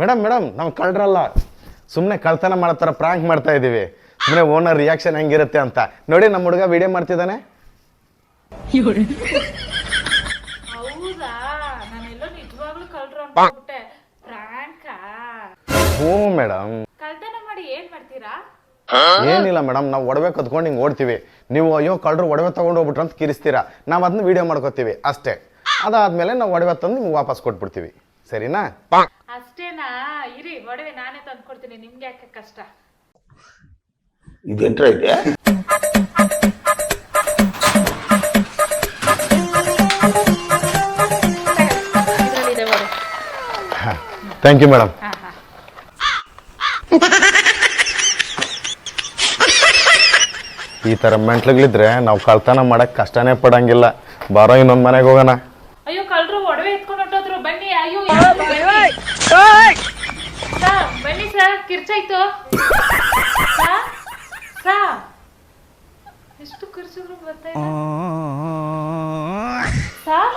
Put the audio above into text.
Madam madam ನಾವು ಕಳ್ರಲ್ಲ, ಸುಮ್ಮನೆ ಕಳ್ತನ ಮಾಡೋ ಪ್ರಾಂಕ್ ಮಾಡ್ತಾ ಇದೀವಿ. ಸುಮ್ಮನೆ ಓನರ್ ರಿಯಾಕ್ಷನ್ ಹೆಂಗಿರುತ್ತೆ ಅಂತ ನೋಡಿ. ನಮ್ಮ ಹುಡುಗ ವಿಡಿಯೋ ಮಾಡ್ತಿದ್ದಾನೆ. ಹೌದಾ, ನಾನೆಲ್ಲೋ ನಿಜವಾಗ್ಲೂ ಕಳ್ರು ಅನ್ಕೊಂಡ್ಬಿಟ್ಟೆ. ಪ್ರಾಂಕಾ? ಹ್ಞೂ ಮೇಡಮ್. ಕಳ್ತನ ಮಾಡಿ ಏನ್ ಮಾಡ್ತೀರಾ? ಏನಿಲ್ಲ ಮೇಡಮ್, ನಾವು ಒಡವೆ ಕದ್ಕೊಂಡು ಹಿಂಗೆ ಓಡ್ತೀವಿ. ನೀವು ಅಯ್ಯೋ ಕಳ್ರು ಒಡವೆ ತಗೊಂಡು ಹೋಗ್ಬಿಟ್ರು ಅಂತ ಕಿರಿಸ್ತೀರಾ. ನಾವು ಅದನ್ನ ವಿಡಿಯೋ ಮಾಡ್ಕೋತೀವಿ ಅಷ್ಟೇ. ಅದಾದ್ಮೇಲೆ ನಾವು ಒಡವೆ ತಂದು ನಿಮ್ಗೆ ವಾಪಸ್ ಕೊಟ್ಬಿಡ್ತೀವಿ. ಸರಿನಾ? ಅಷ್ಟೇನಾ? ಇರಿ, ಒಡವೆ ನಾನೇ ತಂದ್ಕೊಡ್ತೀನಿ, ನಿಮ್ಗೆ ಯಾಕೆ ಕಷ್ಟ? ಇದೆಂಟ್ರ ಇದೆ. ಇದ್ರಲ್ಲಿದೆ ಒಡವೆ. Thank you madam. ಹಾ ಹಾ. ಈ ಥರ ಮೆಂಟ್ಲುಗಳಿದ್ರೆ ನಾವು ಕಳ್ತನ ಮಾಡಕ್ ಕಷ್ಟನೇ ಪಡಂಗಿಲ್ಲ. ಬಾರೋ ಇನ್ನೊಂದು ಮನೆಗೆ ಹೋಗೋಣ. ಅಯ್ಯೋ, ಕಳ್ರು ಒಡವೆ ಎತ್ಕೊಂಡು ಹೊಟ್ಟೋದ್ರು. ಬನ್ನಿ. ಅಯ್ಯೋ ಸರ್, ಬನ್ನಿ ಸರ್, ಕಿರ್ಚಾಯ್ತು. ಸರ್, ಎಷ್ಟು ಖರ್ಚಿದ್ರು ಬರ್ತಾ ಇಲ್ಲ ಸರ್.